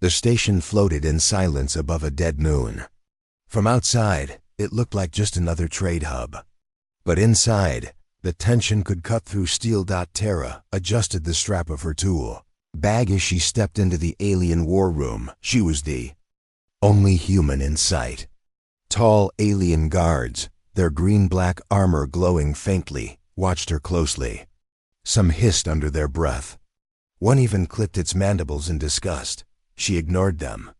The station floated in silence above a dead moon. From outside, it looked like just another trade hub. But inside, the tension could cut through steel. Tara adjusted the strap of her tool bag as she stepped into the alien war room. She was the only human in sight. Tall alien guards, their green-black armor glowing faintly, watched her closely. Some hissed under their breath. One even clicked its mandibles in disgust. She ignored them.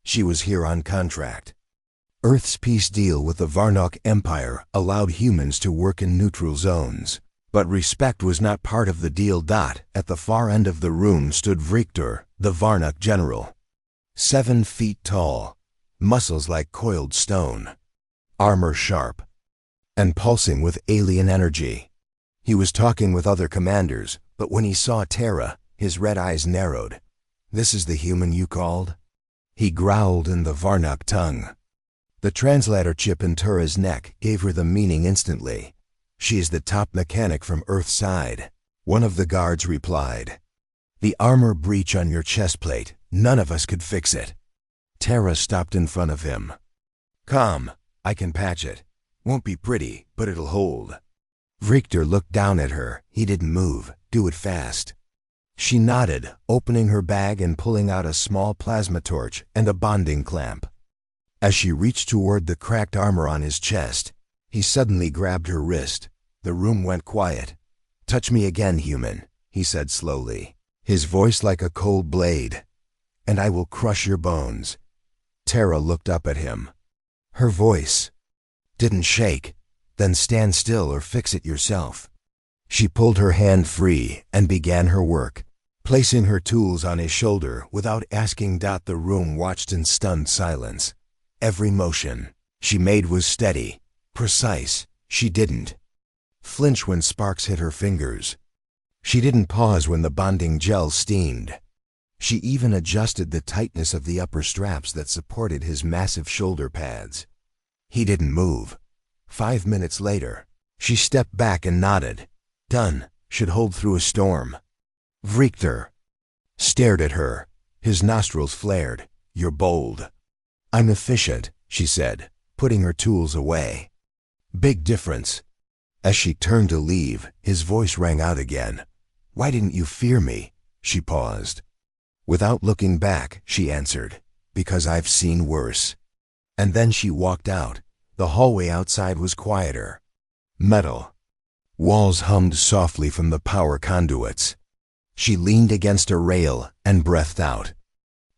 She was here on contract. Earth's peace deal with the Varnock Empire allowed humans to work in neutral zones. But respect was not part of the deal. At the far end of the room stood Victor, the Varnock general. 7 feet tall, muscles like coiled stone, armor sharp, and pulsing with alien energy. He was talking with other commanders, but when he saw Tara, his red eyes narrowed. "This is the human you called?" He growled in the Varnock tongue. The translator chip in Tara's neck gave her the meaning instantly. "She is the top mechanic from Earth's side," one of the guards replied. "The armor breach on your chest plate, none of us could fix it." Tara stopped in front of him. "Calm, I can patch it. Won't be pretty, but it'll hold." Victor looked down at her. He didn't move. "Do it fast." She nodded, opening her bag and pulling out a small plasma torch and a bonding clamp. As she reached toward the cracked armor on his chest, he suddenly grabbed her wrist. The room went quiet. "Touch me again, human," he said slowly, his voice like a cold blade, "and I will crush your bones." Tara looked up at him. Her voice didn't shake. "Then stand still or fix it yourself." She pulled her hand free and began her work, placing her tools on his shoulder without asking. The room watched in stunned silence. Every motion she made was steady, precise. She didn't flinch when sparks hit her fingers. She didn't pause when the bonding gel steamed. She even adjusted the tightness of the upper straps that supported his massive shoulder pads. He didn't move. 5 minutes later, she stepped back and nodded. "Done. Should hold through a storm." Victor stared at her. His nostrils flared. "You're bold." "I'm efficient," she said, putting her tools away. "Big difference." As she turned to leave, his voice rang out again. "Why didn't you fear me?" She paused. Without looking back, she answered, "Because I've seen worse." And then she walked out. The hallway outside was quieter. Metal. Walls hummed softly from the power conduits. She leaned against a rail and breathed out.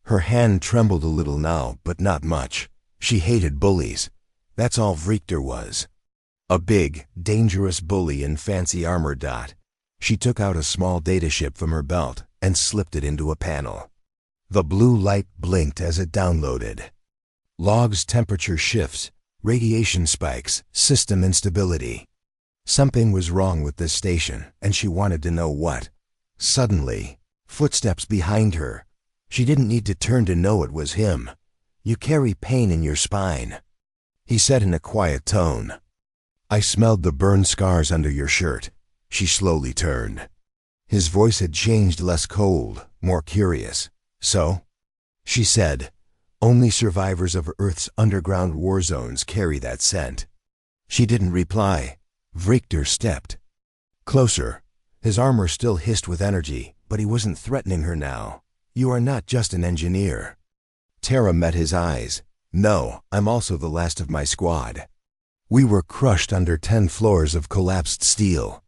Her hand trembled a little now, but not much. She hated bullies. That's all Victor was. A big, dangerous bully in fancy armor. She took out a small dataship from her belt and slipped it into a panel. The blue light blinked as it downloaded. Logs, temperature shifts, radiation spikes, system instability. Something was wrong with this station, and she wanted to know what. Suddenly, footsteps behind her. She didn't need to turn to know it was him. "You carry pain in your spine," he said in a quiet tone. "I smelled the burn scars under your shirt." She slowly turned. His voice had changed, less cold, more curious. "So?" she said. "Only survivors of Earth's underground war zones carry that scent." She didn't reply. Victor stepped closer. His armor still hissed with energy, but he wasn't threatening her now. "You are not just an engineer." Tara met his eyes. "No, I'm also the last of my squad. We were crushed under 10 floors of collapsed steel.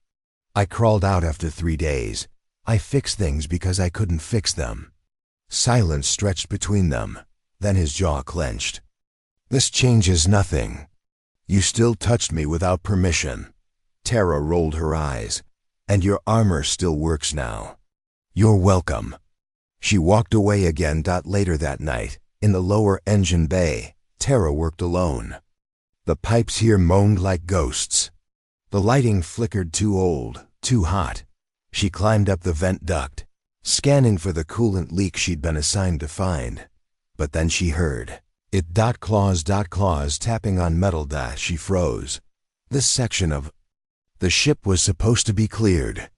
I crawled out after 3 days. I fixed things because I couldn't fix them." Silence stretched between them. Then his jaw clenched. "This changes nothing. You still touched me without permission." Tara rolled her eyes. "And your armor still works now. You're welcome." She walked away again. Later that night, in the lower engine bay, Tara worked alone. The pipes here moaned like ghosts. The lighting flickered. Too old, too hot. She climbed up the vent duct, scanning for the coolant leak she'd been assigned to find. But then she heard it. Claws tapping on metal. She froze. This section of the ship was supposed to be cleared.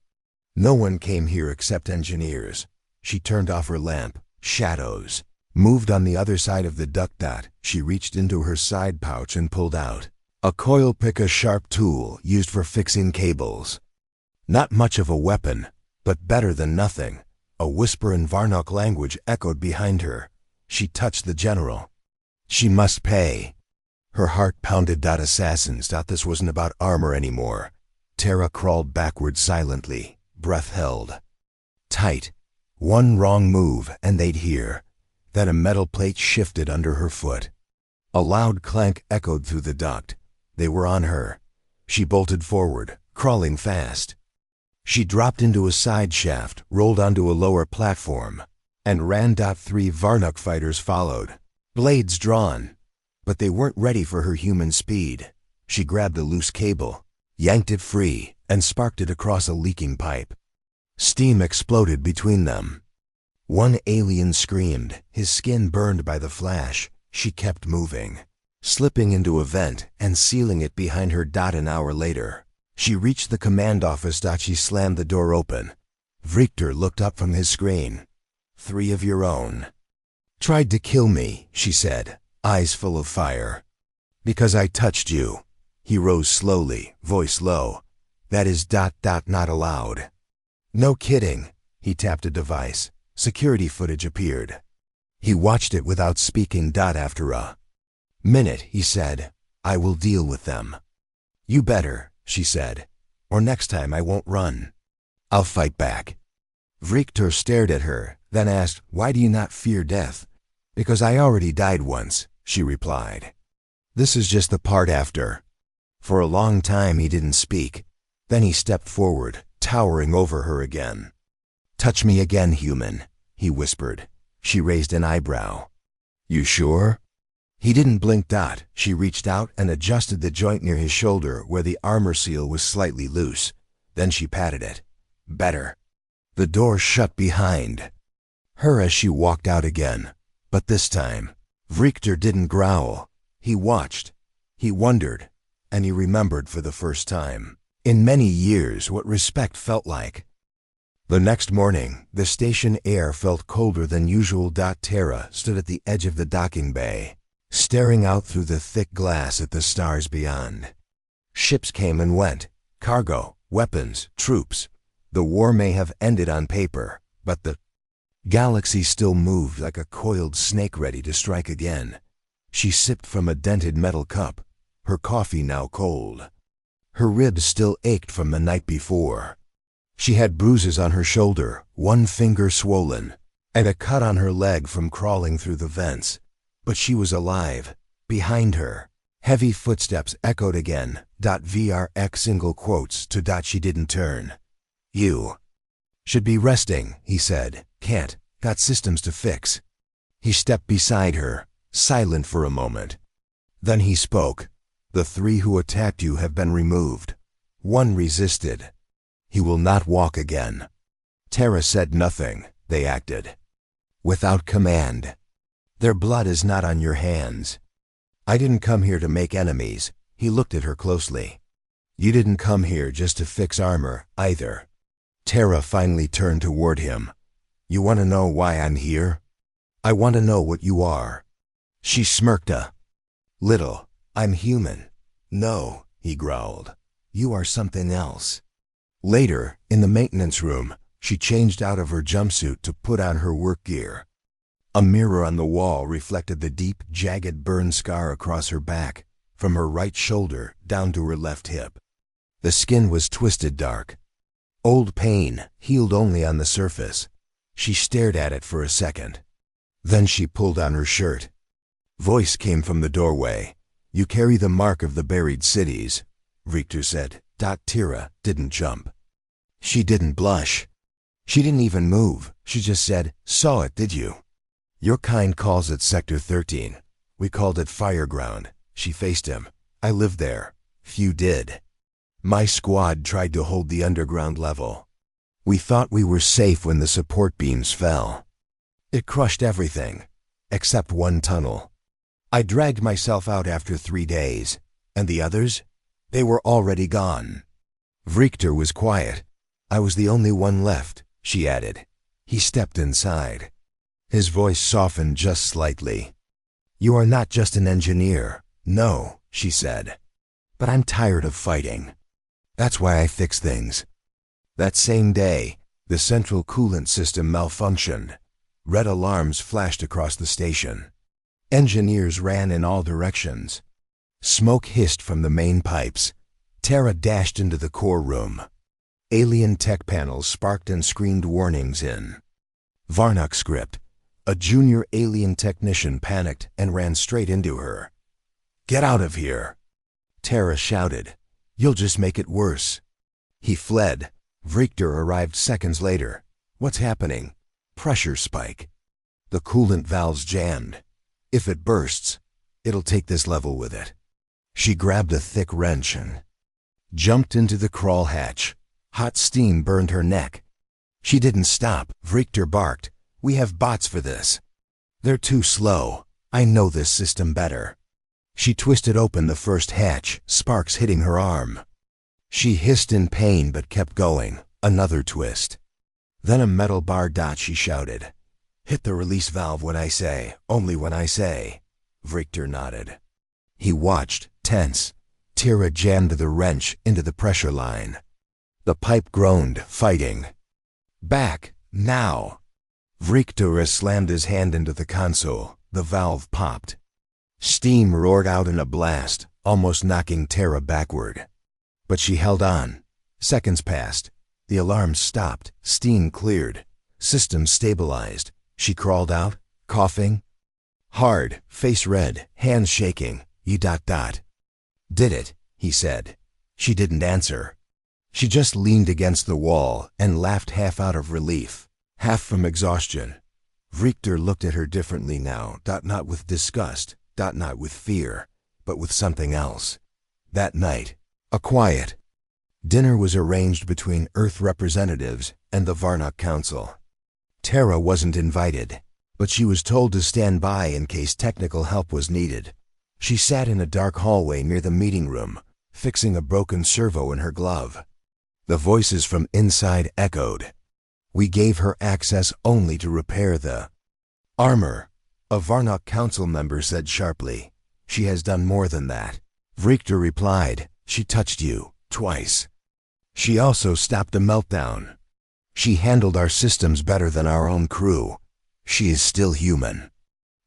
No one came here except engineers. She turned off her lamp. Shadows. moved on the other side of the duct. She reached into her side pouch and pulled out a coil pick, a sharp tool used for fixing cables. Not much of a weapon, but better than nothing. A whisper in Varnock language echoed behind her. She touched the general. She must pay. Her heart pounded. Assassins. This wasn't about armor anymore. Tara crawled backward silently, breath held tight. One wrong move and they'd hear. Then a metal plate shifted under her foot. A loud clank echoed through the duct. They were on her. She bolted forward, crawling fast. She dropped into a side shaft, rolled onto a lower platform, and ran. 3 Varnock fighters followed, blades drawn. But they weren't ready for her human speed. She grabbed a loose cable, yanked it free, and sparked it across a leaking pipe. Steam exploded between them. One alien screamed, his skin burned by the flash. She kept moving, slipping into a vent and sealing it behind her. An hour later, she reached the command office. She slammed the door open. Victor looked up from his screen. 3 of your own tried to kill me, she said, eyes full of fire. Because I touched you. He rose slowly, voice low. That is ... not allowed. No kidding. He tapped a device. Security footage appeared. He watched it without speaking. After a minute, he said, I will deal with them. You better, she said, or next time I won't run. I'll fight back. Victor stared at her, then asked, why do you not fear death? Because I already died once, she replied. This is just the part after. For a long time he didn't speak. Then he stepped forward, towering over her again. Touch me again, human, he whispered. She raised an eyebrow. You sure? He didn't blink. She reached out and adjusted the joint near his shoulder where the armor seal was slightly loose. Then she patted it. Better. The door shut behind her as she walked out again. But this time, Victor didn't growl. He watched. He wondered. And he remembered for the first time in many years what respect felt like. The next morning, the station air felt colder than usual. Tara stood at the edge of the docking bay, staring out through the thick glass at the stars beyond. Ships came and went, cargo, weapons, troops. The war may have ended on paper, but the galaxy still moved like a coiled snake ready to strike again. She sipped from a dented metal cup, her coffee now cold. Her ribs still ached from the night before. She had bruises on her shoulder, one finger swollen, and a cut on her leg from crawling through the vents. But she was alive. Behind her, heavy footsteps echoed again. VRX single quotes to ... She didn't turn. You should be resting, he said. Can't. Got systems to fix. He stepped beside her, silent for a moment. Then he spoke. The 3 who attacked you have been removed. 1 resisted. He will not walk again. Tara said nothing. They acted without command. Their blood is not on your hands. I didn't come here to make enemies. He looked at her closely. You didn't come here just to fix armor, either. Tara finally turned toward him. You want to know why I'm here? I want to know what you are. She smirked a little. I'm human. No, he growled. You are something else. Later, in the maintenance room, she changed out of her jumpsuit to put on her work gear. A mirror on the wall reflected the deep, jagged burn scar across her back, from her right shoulder down to her left hip. The skin was twisted dark. Old pain, healed only on the surface. She stared at it for a second. Then she pulled on her shirt. Voice came from the doorway. You carry the mark of the buried cities, Victor said. Tara didn't jump. She didn't blush. She didn't even move. She just said, saw it, did you? Your kind calls it Sector 13. We called it Fireground. She faced him. I lived there. Few did. My squad tried to hold the underground level. We thought we were safe when the support beams fell. It crushed everything, except one tunnel. I dragged myself out after 3 days, and the others? They were already gone. Victor was quiet. I was the only one left, she added. He stepped inside. His voice softened just slightly. "You are not just an engineer. No," she said. "But I'm tired of fighting. That's why I fix things." That same day, the central coolant system malfunctioned. Red alarms flashed across the station. Engineers ran in all directions. Smoke hissed from the main pipes. Tara dashed into the core room. Alien tech panels sparked and screamed warnings in Varnock script. A junior alien technician panicked and ran straight into her. "Get out of here!" Tara shouted. "You'll just make it worse." He fled. Richter arrived seconds later. "What's happening?" "Pressure spike. The coolant valve's jammed. If it bursts, it'll take this level with it." She grabbed a thick wrench and jumped into the crawl hatch. Hot steam burned her neck. She didn't stop. Richter barked. "We have bots for this. They're too slow. I know this system better." She twisted open the first hatch, sparks hitting her arm. She hissed in pain but kept going. Another twist. Then a metal bar. She shouted. "Hit the release valve when I say. Only when I say." Richter nodded. He watched, tense. Tara jammed the wrench into the pressure line. The pipe groaned, fighting. "Back, now!" Richter slammed his hand into the console. The valve popped. Steam roared out in a blast, almost knocking Tara backward. But she held on. Seconds passed. The alarms stopped. Steam cleared. System stabilized. She crawled out, coughing. Hard, face red, hands shaking. "You dot dot." "Did it," he said. She didn't answer. She just leaned against the wall and laughed, half out of relief, half from exhaustion. Richter looked at her differently now, not with disgust, not with fear, but with something else. That night, a quiet dinner was arranged between Earth representatives and the Varnock Council. Tara wasn't invited, but she was told to stand by in case technical help was needed. She sat in a dark hallway near the meeting room, fixing a broken servo in her glove. The voices from inside echoed. "We gave her access only to repair the armor," a Varnock Council member said sharply. "She has done more than that." Richter replied, "She touched you, twice. She also stopped a meltdown. She handled our systems better than our own crew. She is still human."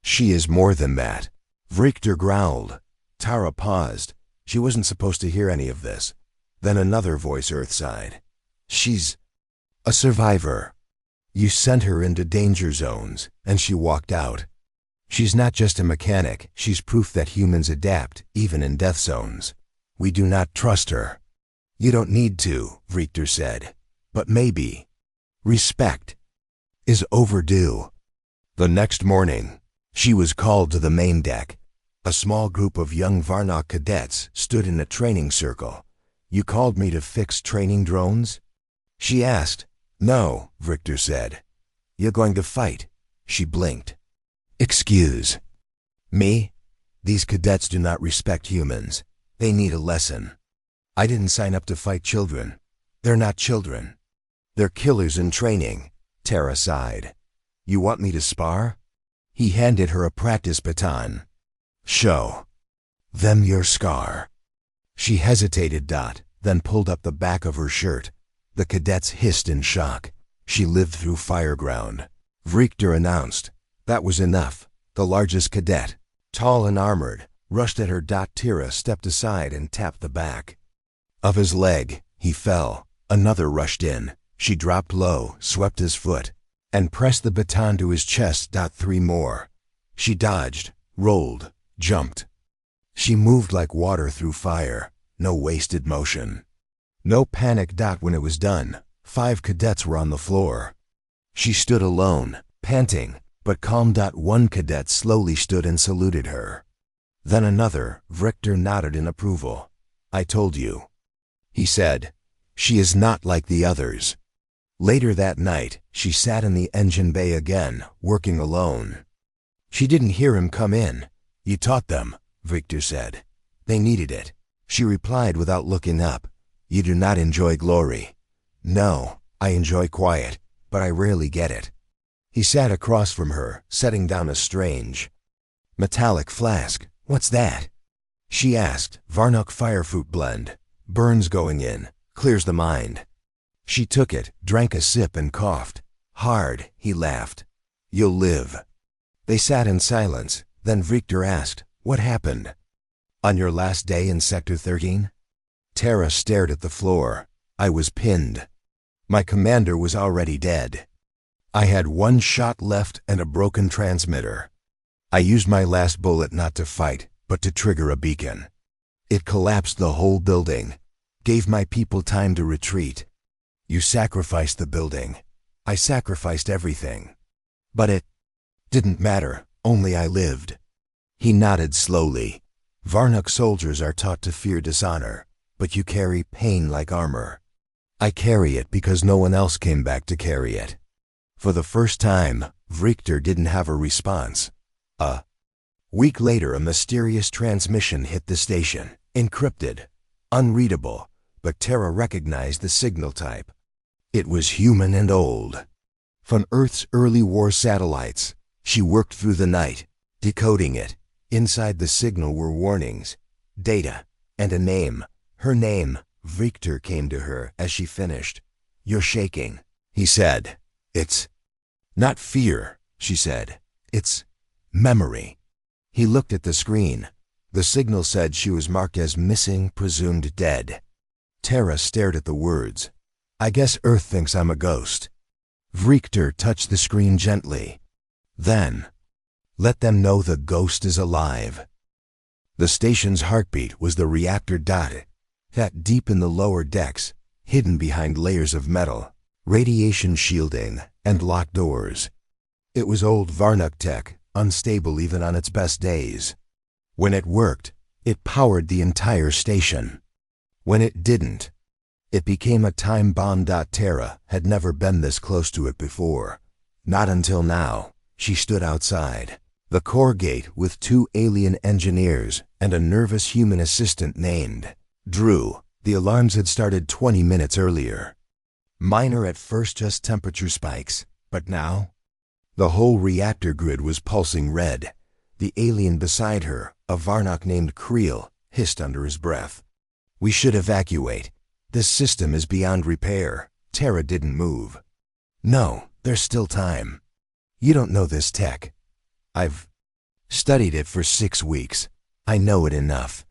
"She is more than that," Richter growled. Tara paused. She wasn't supposed to hear any of this. Then another voice Earthside. "She's a survivor. You sent her into danger zones, and she walked out. She's not just a mechanic, she's proof that humans adapt, even in death zones. We do not trust her." "You don't need to," Richter said. "But maybe. Respect is overdue." The next morning, she was called to the main deck. A small group of young Varnock cadets stood in a training circle. "You called me to fix training drones?" she asked. "No," Richter said. "You're going to fight." She blinked. "Excuse me? These cadets do not respect humans. They need a lesson. I didn't sign up to fight children. They're not children. They're killers in training." Tara sighed. "You want me to spar?" He handed her a practice baton. "Show them your scar." She hesitated, then pulled up the back of her shirt. The cadets hissed in shock. She lived through Fireground. Richter announced. That was enough. The largest cadet, tall and armored, rushed at her. Tara stepped aside and tapped the back of his leg. He fell. Another rushed in. She dropped low, swept his foot, and pressed the baton to his chest. 3 more. She dodged, rolled, jumped. She moved like water through fire. No wasted motion. No panic. When it was done, 5 cadets were on the floor. She stood alone, panting, but calm. 1 cadet slowly stood and saluted her. Then another. Richter nodded in approval. "I told you," he said. "She is not like the others." Later that night, she sat in the engine bay again, working alone. She didn't hear him come in. "You taught them," Richter said. "They needed it." She replied without looking up. "You do not enjoy glory." "No, I enjoy quiet, but I rarely get it." He sat across from her, setting down a strange, metallic flask. "What's that?" she asked. "Varnock firefruit blend. Burns going in. Clears the mind." She took it, drank a sip and coughed. "Hard," he laughed. "You'll live." They sat in silence. Then Victor asked, "What happened? On your last day in Sector 13? Tara stared at the floor. "I was pinned. My commander was already dead. I had one shot left and a broken transmitter. I used my last bullet not to fight, but to trigger a beacon. It collapsed the whole building, gave my people time to retreat. You sacrificed the building. I sacrificed everything. But it didn't matter, only I lived." He nodded slowly. "Varnock soldiers are taught to fear dishonor, but you carry pain like armor. I carry it because no one else came back to carry it." For the first time, Victor didn't have a response. A week later, a mysterious transmission hit the station, encrypted, unreadable, but Tara recognized the signal type. It was human and old. From Earth's early war satellites, she worked through the night, decoding it. Inside the signal were warnings, data, and a name. Her name. Victor came to her as she finished. "You're shaking," he said. "It's not fear," she said. "It's memory." He looked at the screen. The signal said she was marked as missing, presumed dead. Tara stared at the words. "I guess Earth thinks I'm a ghost." Victor touched the screen gently. "Then, let them know the ghost is alive." The station's heartbeat was the reactor dot, that deep in the lower decks, hidden behind layers of metal, radiation shielding, and locked doors. It was old Varnock tech, unstable even on its best days. When it worked, it powered the entire station. When it didn't, it became a time bomb. Tara had never been this close to it before. Not until now. She stood outside the core gate with 2 alien engineers and a nervous human assistant named Drew. The alarms had started 20 minutes earlier. Minor at first, just temperature spikes, but now the whole reactor grid was pulsing red. The alien beside her, a Varnock named Creel, hissed under his breath. "We should evacuate. This system is beyond repair." Tara didn't move. "No, there's still time. You don't know this tech. I've studied it for 6 weeks. I know it enough.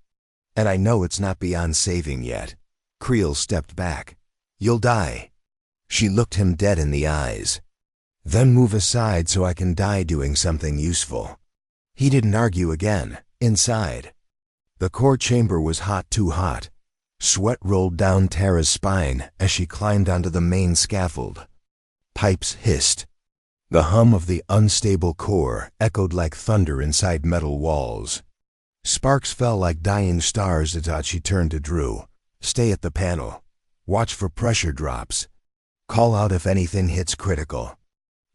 And I know it's not beyond saving yet." Creel stepped back. "You'll die." She looked him dead in the eyes. "Then move aside so I can die doing something useful." He didn't argue again. Inside, the core chamber was hot, too hot. Sweat rolled down Tara's spine as she climbed onto the main scaffold. Pipes hissed. The hum of the unstable core echoed like thunder inside metal walls. Sparks fell like dying stars as she turned to Drew. "Stay at the panel. Watch for pressure drops. Call out if anything hits critical."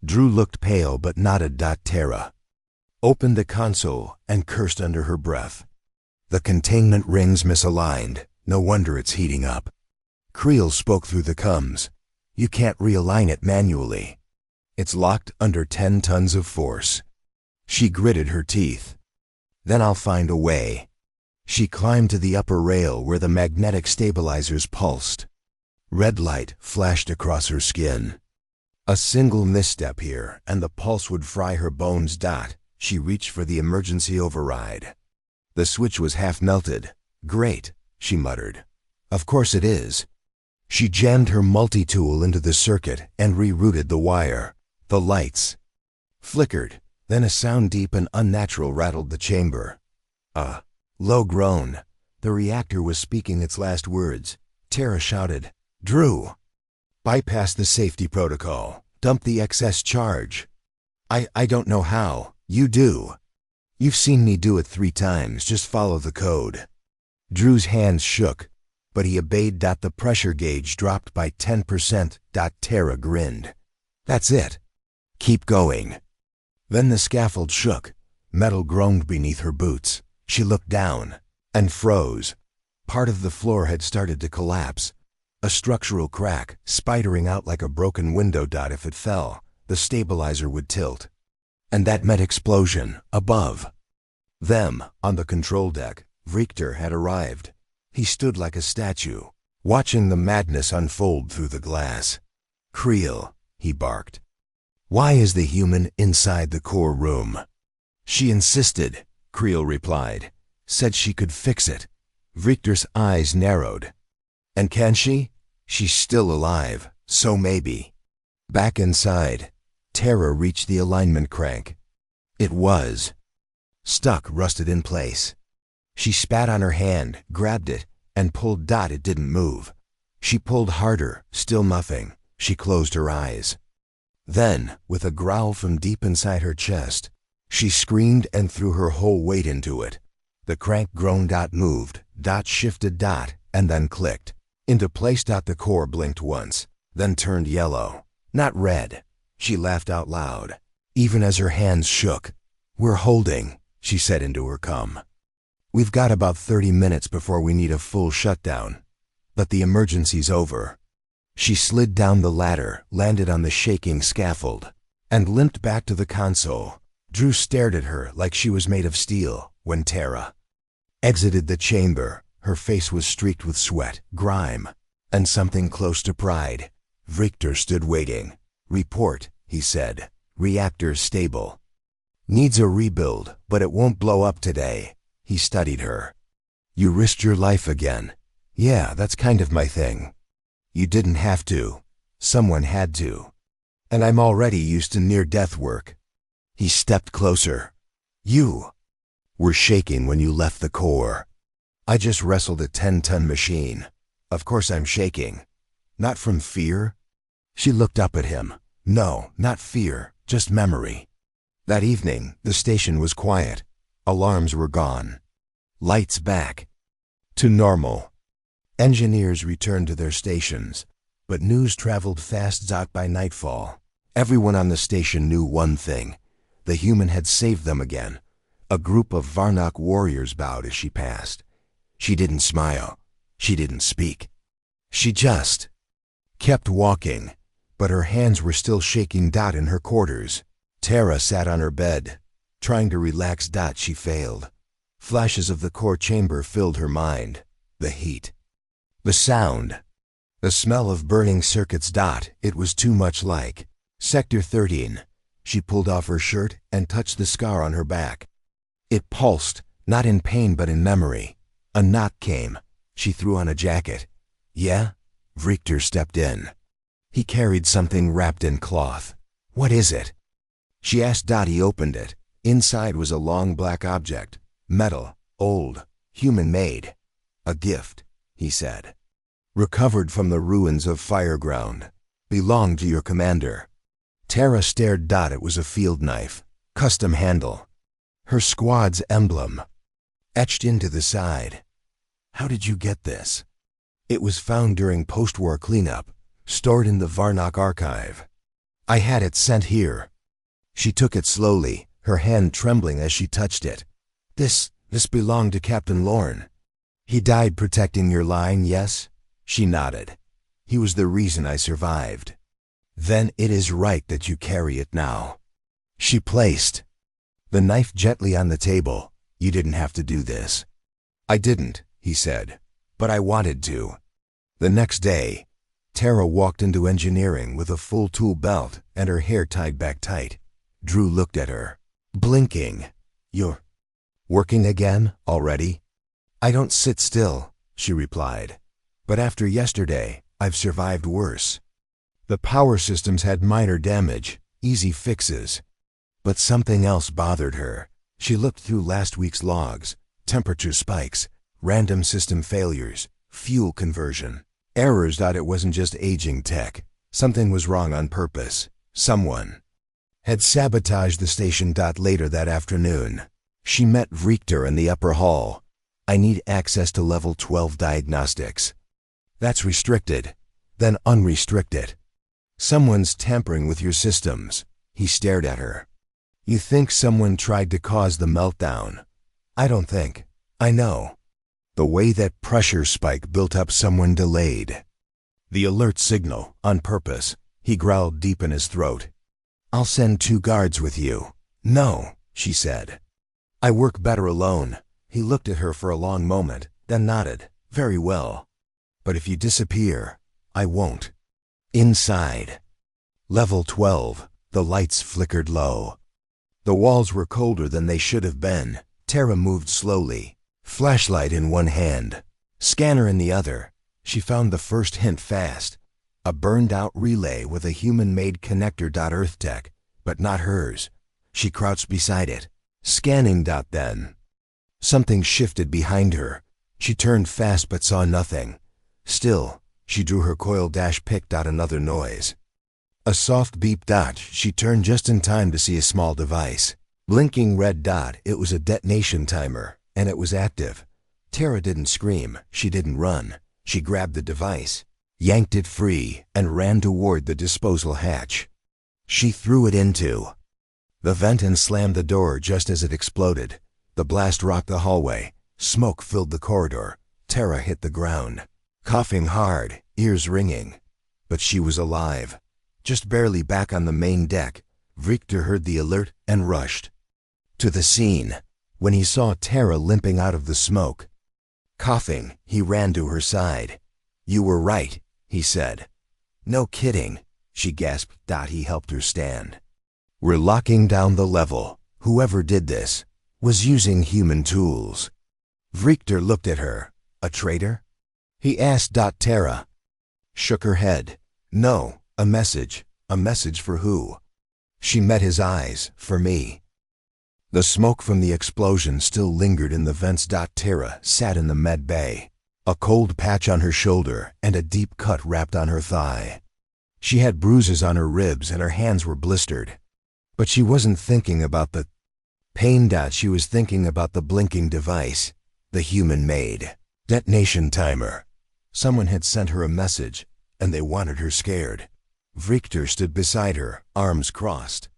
Drew looked pale but nodded. Tara opened the console and cursed under her breath. "The containment ring's misaligned. No wonder it's heating up." Creel spoke through the comms. "You can't realign it manually. It's locked under 10 tons of force." She gritted her teeth. "Then I'll find a way." She climbed to the upper rail where the magnetic stabilizers pulsed. Red light flashed across her skin. A single misstep here, and the pulse would fry her bones. She reached for the emergency override. The switch was half melted. "Great," she muttered. "Of course it is." She jammed her multi-tool into the circuit and rerouted the wire. The lights flickered. Then a sound deep and unnatural rattled the chamber. A low groan. The reactor was speaking its last words. Tara shouted, "Drew! Bypass the safety protocol. Dump the excess charge." I don't know how. You do. You've seen me do it 3 times. Just follow the code." Drew's hands shook, but he obeyed. The pressure gauge dropped by 10%. Tara grinned. "That's it. Keep going." Then the scaffold shook. Metal groaned beneath her boots. She looked down and froze. Part of the floor had started to collapse. A structural crack, spidering out like a broken window. If it fell, the stabilizer would tilt. And that meant explosion, above. Them, on the control deck, Richter had arrived. He stood like a statue, watching the madness unfold through the glass. "Creel," he barked. "Why is the human inside the core room?" "She insisted," Creel replied. "Said she could fix it." Richter's eyes narrowed. "And can she? She's still alive, so maybe." Back inside, Tara reached the alignment crank. It was stuck, rusted in place. She spat on her hand, grabbed it, and pulled. It didn't move. She pulled harder, still nothing. She closed her eyes. Then, with a growl from deep inside her chest, she screamed and threw her whole weight into it. The crank groaned. Moved. Shifted. And then clicked. Into place. The core blinked once, then turned yellow. Not red. She laughed out loud, even as her hands shook. "We're holding," she said into her cum. "We've got about 30 minutes before we need a full shutdown. But the emergency's over." She slid down the ladder, landed on the shaking scaffold, and limped back to the console. Drew stared at her like she was made of steel. When Tara exited the chamber, her face was streaked with sweat, grime, and something close to pride. Richter stood waiting. "Report," he said. "Reactor stable. Needs a rebuild, but it won't blow up today." He studied her. "You risked your life again." "Yeah, that's kind of my thing." "You didn't have to. Someone had to. And I'm already used to near-death work." He stepped closer. "You were shaking when you left the core." "I just wrestled a 10-ton machine. Of course I'm shaking." "Not from fear?" She looked up at him. "No, not fear, just memory." That evening, the station was quiet. Alarms were gone. Lights back to normal. Engineers returned to their stations, but news traveled fast. By nightfall, everyone on the station knew one thing. The human had saved them again. A group of Varnock warriors bowed as she passed. She didn't smile. She didn't speak. She just kept walking, but her hands were still shaking. In her quarters, Tara sat on her bed, trying to relax. She failed. Flashes of the core chamber filled her mind. The heat. The sound. The smell of burning circuits. It was too much like Sector 13. She pulled off her shirt and touched the scar on her back. It pulsed, not in pain but in memory. A knot came. She threw on a jacket. "Yeah?" Richter stepped in. He carried something wrapped in cloth. "What is it?" she asked. He opened it. Inside was a long black object. Metal, old, human-made. "A gift," he said. "Recovered from the ruins of Fireground. Belonged to your commander." Tara stared. It was a field knife. Custom handle. Her squad's emblem etched into the side. "How did you get this?" "It was found during post-war cleanup, stored in the Varnock archive. I had it sent here." She took it slowly, her hand trembling as she touched it. This belonged to Captain Lorne. He died protecting your line, yes?" She nodded. "He was the reason I survived." "Then it is right that you carry it now." She placed the knife gently on the table. "You didn't have to do this." "I didn't," he said, "but I wanted to." The next day, Tara walked into engineering with a full tool belt and her hair tied back tight. Drew looked at her, blinking. "You're working again, already?" "I don't sit still," she replied. "But after yesterday, I've survived worse." The power systems had minor damage, easy fixes. But something else bothered her. She looked through last week's logs. Temperature spikes, random system failures, fuel conversion. Errors. It wasn't just aging tech. Something was wrong on purpose. Someone had sabotaged the station. Later that afternoon, she met Richter in the upper hall. "I need access to level 12 diagnostics." "That's restricted." "Then unrestrict it." "Someone's tampering with your systems." He stared at her. "You think someone tried to cause the meltdown?" "I don't think. I know. The way that pressure spike built up, someone delayed the alert signal on purpose." He growled deep in his throat. I'll send 2 guards with you. No, she said. I work better alone. He looked at her for a long moment, then nodded. Very well. But if you disappear, I won't. Inside. Level 12, the lights flickered low. The walls were colder than they should have been. Tara moved slowly, flashlight in one hand, scanner in the other. She found the first hint fast. A burned-out relay with a human-made connector. Earth tech, but not hers. She crouched beside it, scanning. Then something shifted behind her. She turned fast but saw nothing. Still, she drew her coil. Picked out another noise. A soft beep. She turned just in time to see a small device. Blinking red dot. It was a detonation timer, and it was active. Tara didn't scream. She didn't run. She grabbed the device, yanked it free, and ran toward the disposal hatch. She threw it into the vent and slammed the door just as it exploded. The blast rocked the hallway. Smoke filled the corridor. Tara hit the ground, coughing hard, ears ringing. But she was alive. Just barely back on the main deck, Victor heard the alert and rushed to the scene. When he saw Tara limping out of the smoke, coughing, he ran to her side. You were right, he said. No kidding, she gasped. He helped her stand. We're locking down the level. Whoever did this was using human tools. Victor looked at her. A traitor? He asked. Tara shook her head. No, a message. A message for who? She met his eyes. For me. The smoke from the explosion still lingered in the vents. Tara sat in the med bay, a cold patch on her shoulder and a deep cut wrapped on her thigh. She had bruises on her ribs and her hands were blistered. But she wasn't thinking about the pain. She was thinking about the blinking device, the human-made detonation timer. Someone had sent her a message, and they wanted her scared. Victor stood beside her, arms crossed.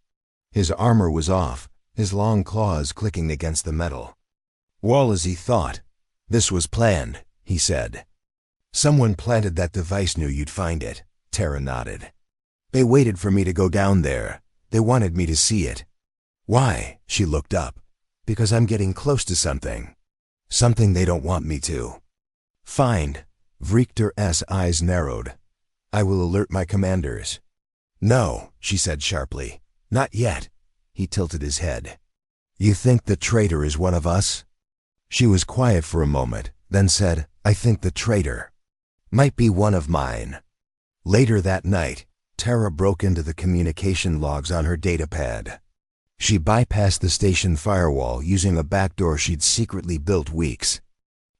His armor was off, his long claws clicking against the metal. Well, as he thought. This was planned, he said. Someone planted that device, knew you'd find it. Tara nodded. They waited for me to go down there. They wanted me to see it. Why? She looked up. Because I'm getting close to something. Something they don't want me to find. Victor's eyes narrowed. I will alert my commanders. No, she said sharply. Not yet. He tilted his head. You think the traitor is one of us? She was quiet for a moment, then said, I think the traitor might be one of mine. Later that night, Tara broke into the communication logs on her datapad. She bypassed the station firewall using a backdoor she'd secretly built weeks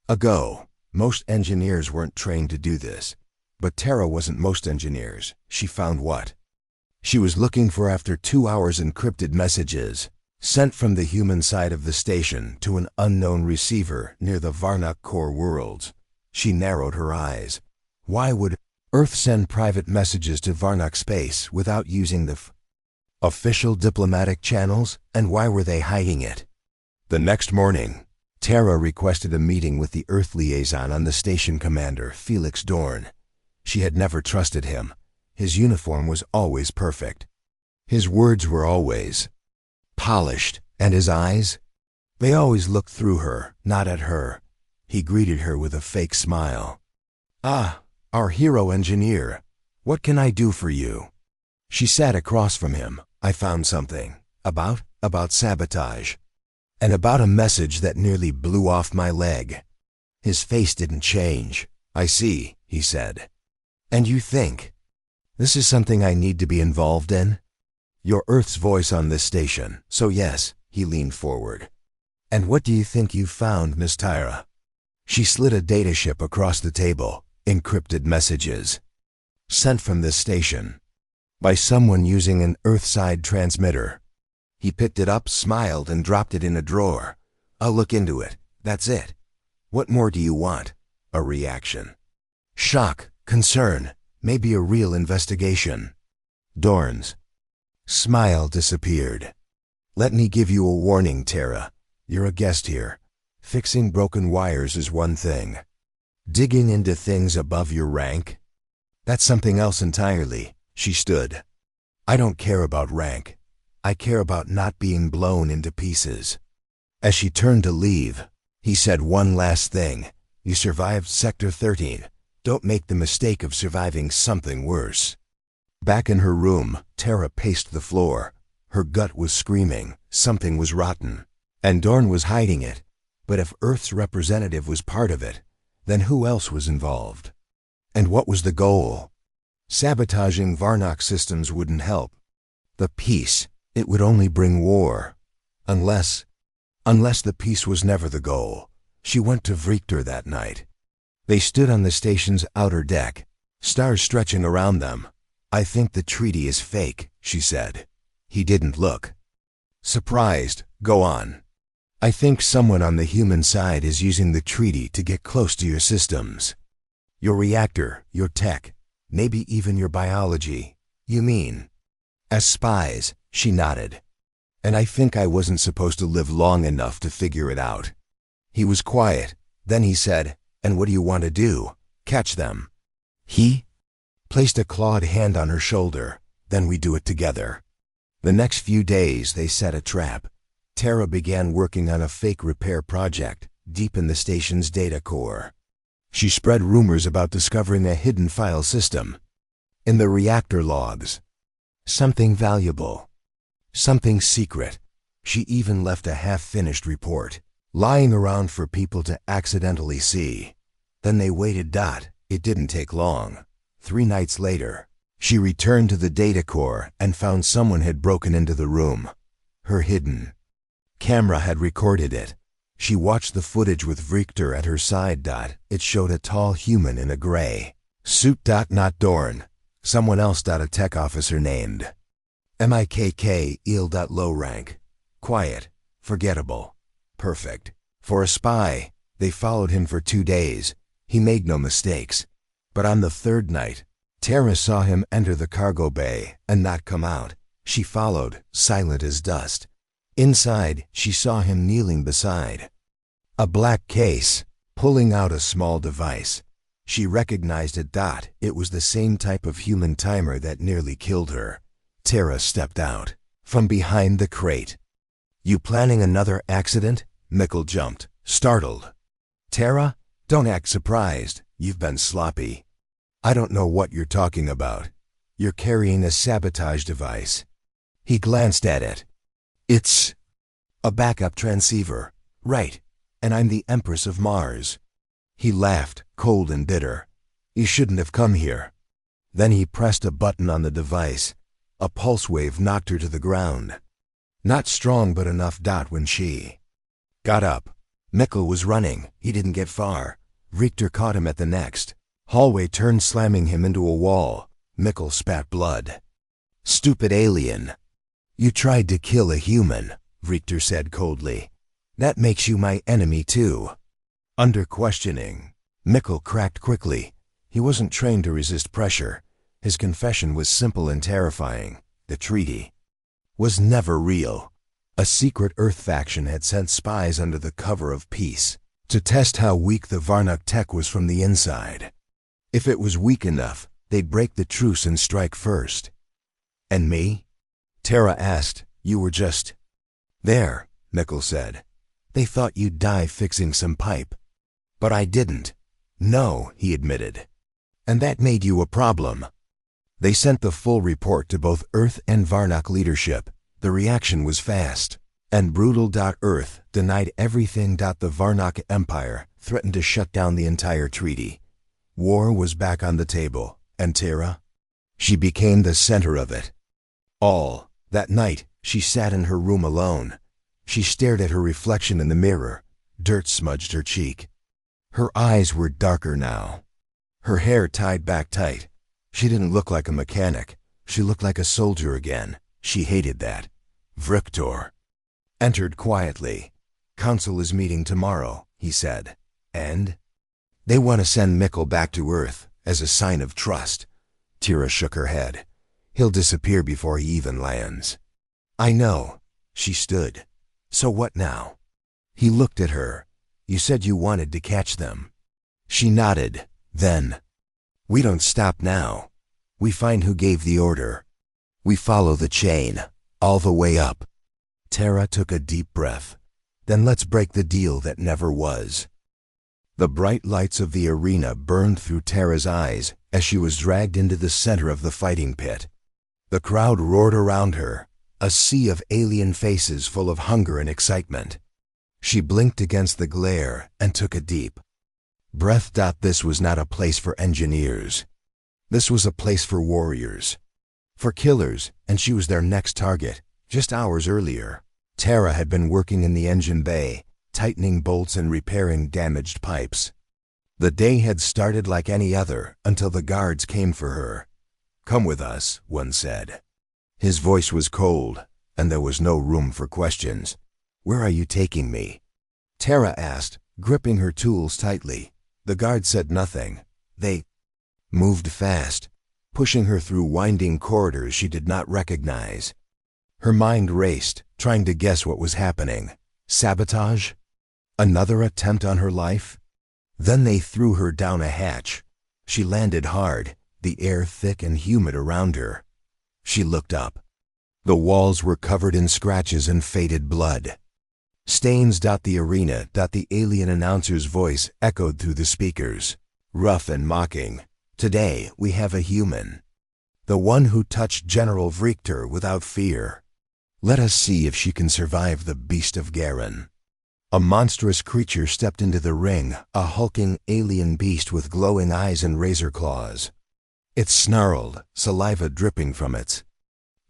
ago. Most engineers weren't trained to do this. But Tara wasn't most engineers. She found what she was looking for after 2 hours. Encrypted messages sent from the human side of the station to an unknown receiver near the Varnock core worlds. She narrowed her eyes. Why would Earth send private messages to Varnock space without using the official diplomatic channels, and why were they hiding it? The next morning, Tara requested a meeting with the Earth liaison on the station commander, Felix Dorn. She had never trusted him. His uniform was always perfect. His words were always polished, and his eyes? They always looked through her, not at her. He greeted her with a fake smile. Ah, our hero engineer. What can I do for you? She sat across from him. I found something. About sabotage. And about a message that nearly blew off my leg. His face didn't change. I see, he said. And you think this is something I need to be involved in? You're Earth's voice on this station, so yes, he leaned forward. And what do you think you found, Miss Tara? She slid a dataship across the table. Encrypted messages sent from this station by someone using an Earthside transmitter. He picked it up, smiled, and dropped it in a drawer. I'll look into it. That's it. What more do you want? A reaction. Shock, concern, maybe a real investigation. Dorn's smile disappeared. Let me give you a warning, Tara. You're a guest here. Fixing broken wires is one thing. Digging into things above your rank? That's something else entirely. She stood. I don't care about rank. I care about not being blown into pieces. As she turned to leave, he said one last thing. You survived Sector 13. Don't make the mistake of surviving something worse. Back in her room, Tara paced the floor. Her gut was screaming. Something was rotten. And Dorn was hiding it. But if Earth's representative was part of it, then who else was involved? And what was the goal? Sabotaging Varnock systems wouldn't help. The peace, it would only bring war. Unless the peace was never the goal. She went to Vrichter that night. They stood on the station's outer deck, stars stretching around them. I think the treaty is fake, she said. He didn't look surprised. Go on. I think someone on the human side is using the treaty to get close to your systems. Your reactor, your tech, maybe even your biology. You mean? As spies, she nodded. And I think I wasn't supposed to live long enough to figure it out. He was quiet. Then he said, and what do you want to do? Catch them? He placed a clawed hand on her shoulder. Then we do it together. The next few days they set a trap. Tara began working on a fake repair project deep in the station's data core. She spread rumors about discovering a hidden file system in the reactor logs. Something valuable. Something secret. She even left a half-finished report, lying around for people to accidentally see. Then they waited. It didn't take long. 3 nights later, she returned to the data core and found someone had broken into the room. Her hidden camera had recorded it. She watched the footage with Vrichter at her side. It showed a tall human in a gray suit. Not Dorn. Someone else. A tech officer named Mikk. Low rank. Quiet. Forgettable. Perfect. For a spy, they followed him for 2 days. He made no mistakes. But on the 3rd night, Tara saw him enter the cargo bay and not come out. She followed, silent as dust. Inside, she saw him kneeling beside a black case, pulling out a small device. She recognized it. It was the same type of human timer that nearly killed her. Tara stepped out from behind the crate. You planning another accident? Mikkel jumped, startled. Tara, don't act surprised. You've been sloppy. I don't know what you're talking about. You're carrying a sabotage device. He glanced at it. It's a backup transceiver. Right. And I'm the Empress of Mars. He laughed, cold and bitter. You shouldn't have come here. Then he pressed a button on the device. A pulse wave knocked her to the ground. Not strong but enough. When she got up, Mikkel was running. He didn't get far. Vrichter caught him at the next hallway, turned, slamming him into a wall. Mikkel spat blood. Stupid alien. You tried to kill a human, Vrichter said coldly. That makes you my enemy too. Under questioning, Mikkel cracked quickly. He wasn't trained to resist pressure. His confession was simple and terrifying. The treaty was never real. A secret Earth faction had sent spies under the cover of peace to test how weak the Varnock tech was from the inside. If it was weak enough, they'd break the truce and strike first. And me? Tara asked. You were just there, Mikkel said. They thought you'd die fixing some pipe. But I didn't. No, he admitted. And that made you a problem. They sent the full report to both Earth and Varnock leadership. The reaction was fast and brutal. Earth denied everything. The Varnock Empire threatened to shut down the entire treaty. War was back on the table, and Tara? She became the center of it. All that night, she sat in her room alone. She stared at her reflection in the mirror. Dirt smudged her cheek. Her eyes were darker now. Her hair tied back tight. She didn't look like a mechanic. She looked like a soldier again. She hated that. Vrichter entered quietly. Council is meeting tomorrow, he said. And? They want to send Mikkel back to Earth as a sign of trust. Tara shook her head. He'll disappear before he even lands. I know. She stood. So what now? He looked at her. You said you wanted to catch them. She nodded. Then, we don't stop now. We find who gave the order. We follow the chain, all the way up. Tara took a deep breath. Then let's break the deal that never was. The bright lights of the arena burned through Tara's eyes as she was dragged into the center of the fighting pit. The crowd roared around her, a sea of alien faces full of hunger and excitement. She blinked against the glare and took a deep breath. This was not a place for engineers. This was a place for warriors, for killers, and she was their next target. Just hours earlier, Tara had been working in the engine bay, tightening bolts and repairing damaged pipes. The day had started like any other until the guards came for her. "Come with us," one said. His voice was cold, and there was no room for questions. "Where are you taking me?" Tara asked, gripping her tools tightly. The guard said nothing. They moved fast, pushing her through winding corridors she did not recognize. Her mind raced, trying to guess what was happening. Sabotage? Another attempt on her life? Then they threw her down a hatch. She landed hard, the air thick and humid around her. She looked up. The walls were covered in scratches and faded blood. Stains. The arena. The alien announcer's voice echoed through the speakers, rough and mocking. "Today we have a human. The one who touched General Vrichter without fear. Let us see if she can survive the Beast of Garen." A monstrous creature stepped into the ring, a hulking alien beast with glowing eyes and razor claws. It snarled, saliva dripping from its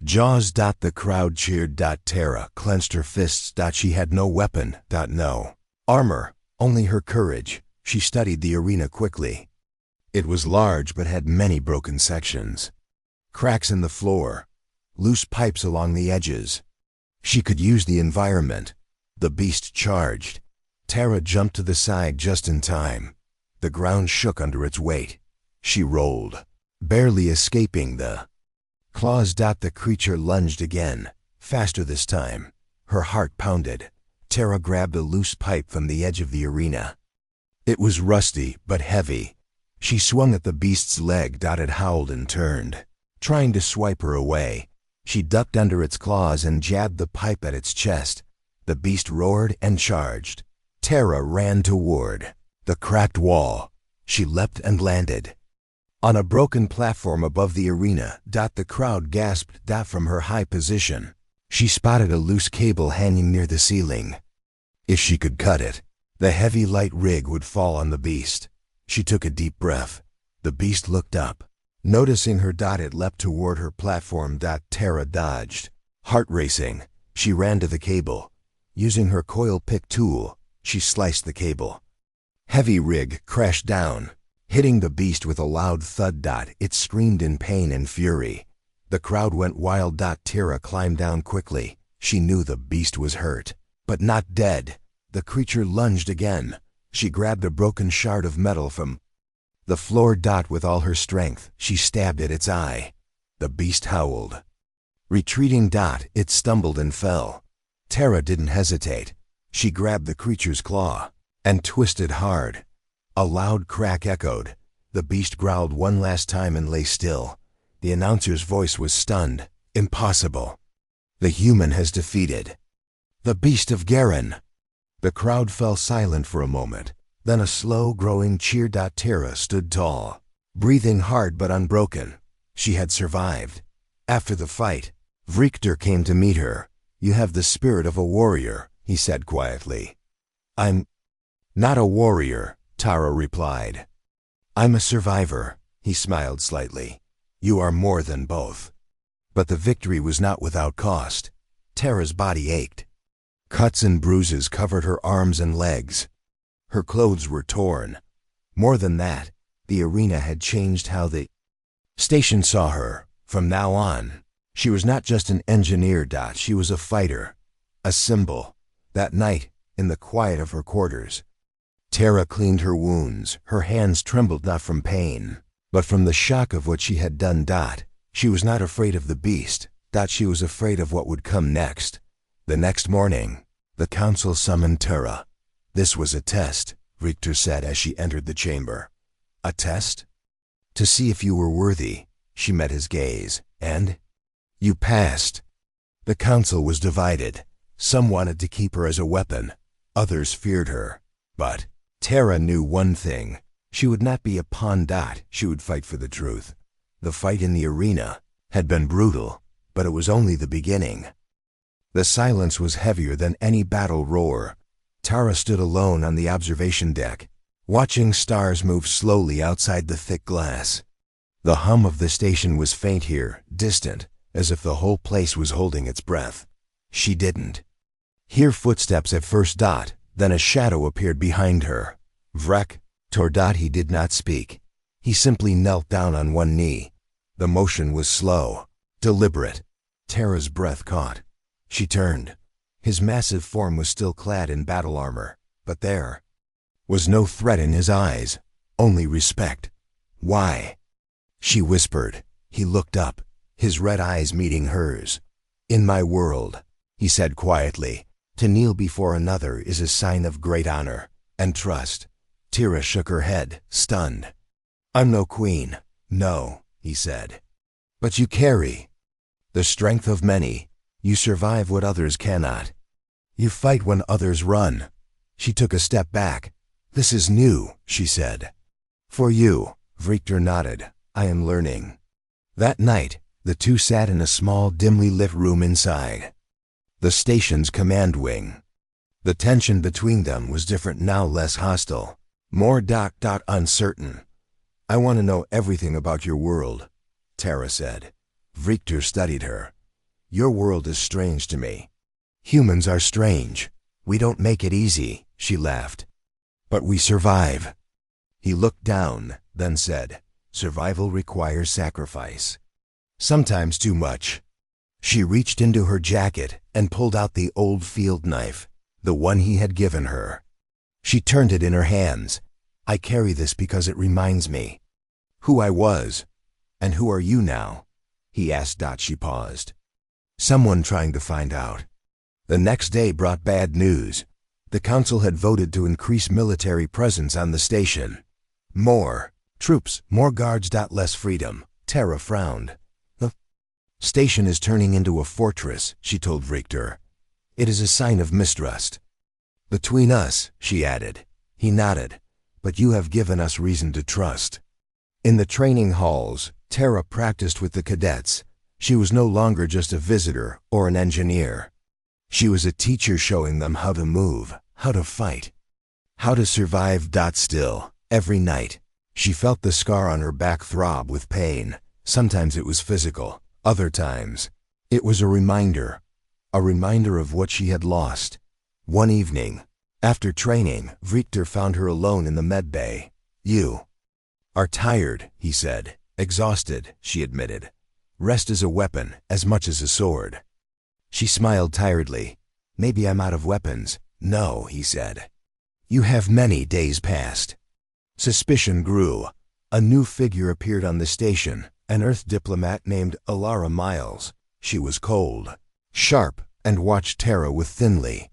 jaws. The crowd cheered. Tara clenched her fists. She had no weapon. No armor, only her courage. She studied the arena quickly. It was large but had many broken sections. Cracks in the floor, loose pipes along the edges. She could use the environment. The beast charged. Tara jumped to the side just in time. The ground shook under its weight. She rolled, barely escaping the claws. The creature lunged again, faster this time. Her heart pounded. Tara grabbed a loose pipe from the edge of the arena. It was rusty but heavy. She swung at the beast's leg. It howled and turned, trying to swipe her away. She ducked under its claws and jabbed the pipe at its chest. The beast roared and charged. Tara ran toward the cracked wall. She leapt and landed on a broken platform above the arena. The crowd gasped. From her high position, she spotted a loose cable hanging near the ceiling. If she could cut it, the heavy light rig would fall on the beast. She took a deep breath. The beast looked up. Noticing her. It leapt toward her platform. Tara dodged. Heart racing, she ran to the cable. Using her coil pick tool, she sliced the cable. Heavy rig crashed down, hitting the beast with a loud thud. It screamed in pain and fury. The crowd went wild. Tara climbed down quickly. She knew the beast was hurt, but not dead. The creature lunged again. She grabbed a broken shard of metal from the floor. With all her strength, she stabbed at its eye. The beast howled. Retreating. It stumbled and fell. Tara didn't hesitate. She grabbed the creature's claw and twisted hard. A loud crack echoed. The beast growled one last time and lay still. The announcer's voice was stunned. "Impossible. The human has defeated the Beast of Garen." The crowd fell silent for a moment. Then a slow-growing cheer. Tara stood tall, breathing hard but unbroken. She had survived. After the fight, Vrichter came to meet her. "You have the spirit of a warrior," he said quietly. "I'm not a warrior," Tara replied. "I'm a survivor," he smiled slightly. "You are more than both." But the victory was not without cost. Tara's body ached. Cuts and bruises covered her arms and legs. Her clothes were torn. More than that, the arena had changed how the station saw her. From now on, she was not just an engineer. She was a fighter, a symbol. That night, in the quiet of her quarters, Tara cleaned her wounds. Her hands trembled not from pain, but from the shock of what she had done. She was not afraid of the beast. She was afraid of what would come next. The next morning, the council summoned Tara. "This was a test," Richter said as she entered the chamber. "A test? To see if you were worthy." She met his gaze. "And? You passed. The council was divided. Some wanted to keep her as a weapon. Others feared her. But Tara knew one thing. She would not be a pawn. She would fight for the truth. The fight in the arena had been brutal, but it was only the beginning. The silence was heavier than any battle roar. Tara stood alone on the observation deck, watching stars move slowly outside the thick glass. The hum of the station was faint here, distant, as if the whole place was holding its breath. She didn't hear footsteps at first. Then a shadow appeared behind her. Vrek. He did not speak. He simply knelt down on one knee. The motion was slow, deliberate. Tara's breath caught. She turned. His massive form was still clad in battle armor, but there was no threat in his eyes, only respect. Why? She whispered. He looked up, his red eyes meeting hers. In my world, he said quietly, to kneel before another is a sign of great honor and trust. Tara shook her head, stunned. I'm no queen. No, he said. But you carry the strength of many. You survive what others cannot. You fight when others run. She took a step back. This is new, she said. For you, Vrikter nodded. I am learning. That night, the two sat in a small, dimly lit room inside the station's command wing. The tension between them was different now, less hostile, more uncertain. I want to know everything about your world, Tara said. Vrikter studied her. Your world is strange to me. Humans are strange. We don't make it easy, she laughed. But we survive. He looked down, then said, survival requires sacrifice. Sometimes too much. She reached into her jacket and pulled out the old field knife, the one he had given her. She turned it in her hands. I carry this because it reminds me who I was. And who are you now? He asked. She paused. Someone trying to find out. The next day brought bad news. The council had voted to increase military presence on the station. More troops, more guards. Less freedom. Tara frowned. The station is turning into a fortress, she told Vrikter. It is a sign of mistrust. Between us, she added. He nodded. But you have given us reason to trust. In the training halls, Tara practiced with the cadets. She was no longer just a visitor or an engineer. She was a teacher showing them how to move, how to fight, how to survive. Still, every night, she felt the scar on her back throb with pain. Sometimes it was physical, other times it was a reminder of what she had lost. One evening, after training, Vrikter found her alone in the med bay. You are tired, he said. Exhausted, she admitted. Rest is a weapon, as much as a sword. She smiled tiredly. Maybe I'm out of weapons. No, he said. You have many. Days passed. Suspicion grew. A new figure appeared on the station, an Earth diplomat named Alara Miles. She was cold, sharp, and watched Tara with thinly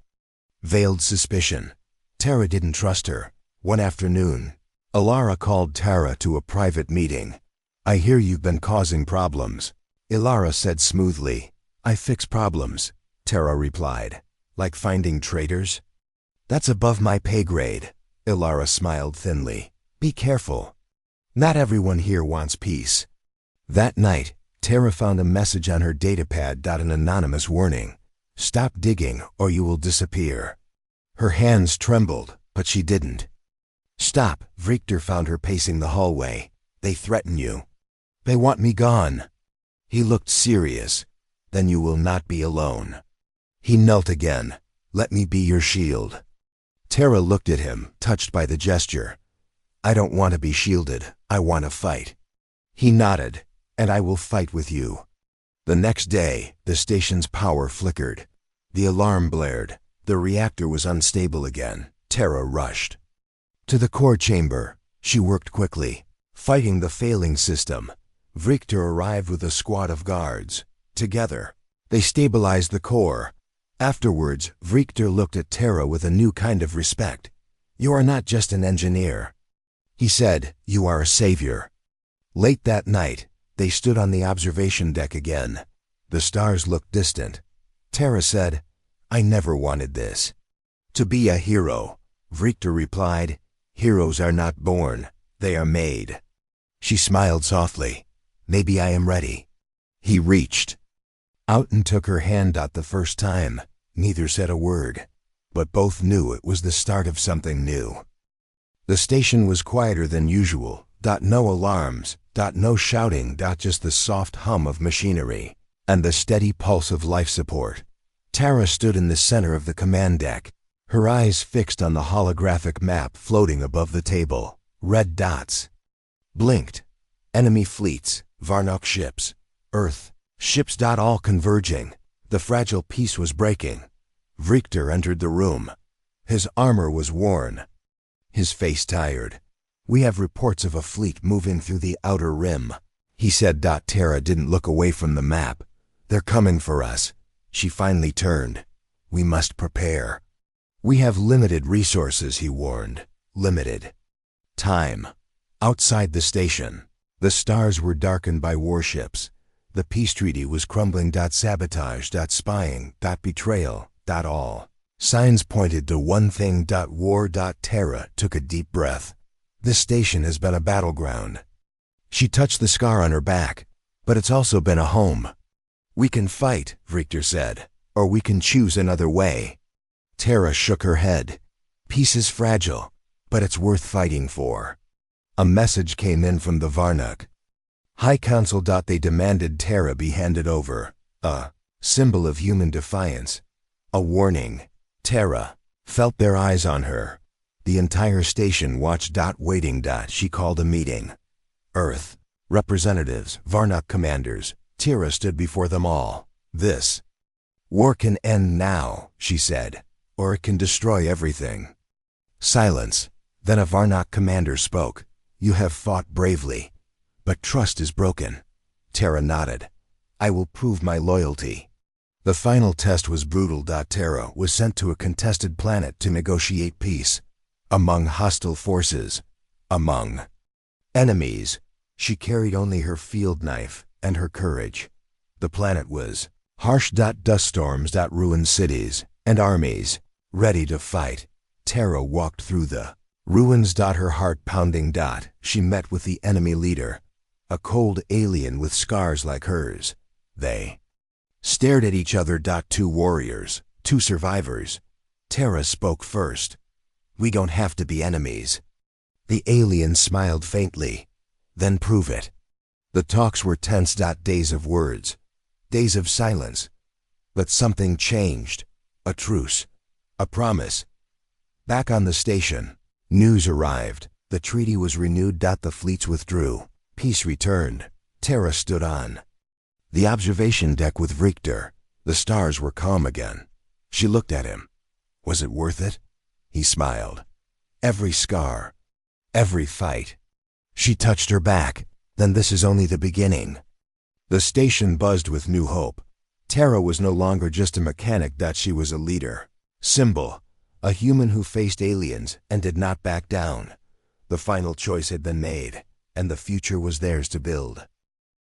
veiled suspicion. Tara didn't trust her. One afternoon, Alara called Tara to a private meeting. I hear you've been causing problems, Alara said smoothly. I fix problems, Tara replied. Like finding traitors? That's above my pay grade, Alara smiled thinly. Be careful. Not everyone here wants peace. That night, Tara found a message on her datapad. An anonymous warning. Stop digging or you will disappear. Her hands trembled, but she didn't. Stop, Vrikter found her pacing the hallway. They threaten you. They want me gone. He looked serious. Then you will not be alone. He knelt again. Let me be your shield. Tara looked at him, touched by the gesture. I don't want to be shielded. I want to fight. He nodded. And I will fight with you. The next day, the station's power flickered. The alarm blared. The reactor was unstable again. Tara rushed to the core chamber. She worked quickly, fighting the failing system. Vrikter arrived with a squad of guards. Together, they stabilized the core. Afterwards, Vrikter looked at Tara with a new kind of respect. You are not just an engineer, he said. You are a savior. Late that night, they stood on the observation deck again. The stars looked distant. Tara said, "I never wanted this." "To be a hero," Victor replied. "Heroes are not born, they are made." She smiled softly. "Maybe I am ready." He reached out and took her hand. The first time, neither said a word, but both knew it was the start of something new. The station was quieter than usual. No alarms, no shouting, just the soft hum of machinery and the steady pulse of life support. Tara stood in the center of the command deck, her eyes fixed on the holographic map floating above the table. Red dots blinked. Enemy fleets, Varnock ships, Earth ships. All converging. The fragile peace was breaking. Victor entered the room. His armor was worn, his face tired. "We have reports of a fleet moving through the outer rim," he said. Tara didn't look away from the map. "They're coming for us." She finally turned. "We must prepare." "We have limited resources," he warned. "Limited time." Outside the station, the stars were darkened by warships. The peace treaty was crumbling. Sabotage, spying, betrayal, all signs pointed to one thing. War. Tara took a deep breath. "This station has been a battleground." She touched the scar on her back. "But it's also been a home." "We can fight," Victor said, "or we can choose another way." Tara shook her head. "Peace is fragile, but it's worth fighting for." A message came in from the Varnock High Council. They demanded Tara be handed over. A symbol of human defiance. A warning. Tara felt their eyes on her. The entire station watched. Waiting. She called a meeting. Earth representatives, Varnock commanders. Tara stood before them all. "This war can end now," she said, "or it can destroy everything." Silence. Then a Varnock commander spoke. "You have fought bravely, but trust is broken." Tara nodded. "I will prove my loyalty." The final test was brutal. Tara was sent to a contested planet to negotiate peace. Among hostile forces, among enemies, she carried only her field knife and her courage. The planet was harsh. Dust storms. Ruined cities and armies, ready to fight. Tara walked through the ruins. Her heart pounding. She met with the enemy leader, a cold alien with scars like hers. They stared at each other. Two warriors, two survivors. Tara spoke first. "We don't have to be enemies." The alien smiled faintly. "Then prove it." The talks were tense. Days of words, days of silence. But something changed. A truce, a promise. Back on the station, news arrived. The treaty was renewed. The fleets withdrew. Peace returned. Tara stood on the observation deck with Victor. The stars were calm again. She looked at him. "Was it worth it?" He smiled. "Every scar, every fight." She touched her back. "Then this is only the beginning." The station buzzed with new hope. Tara was no longer just a mechanic. She was a leader. Symbol, a human who faced aliens and did not back down. The final choice had been made, and the future was theirs to build.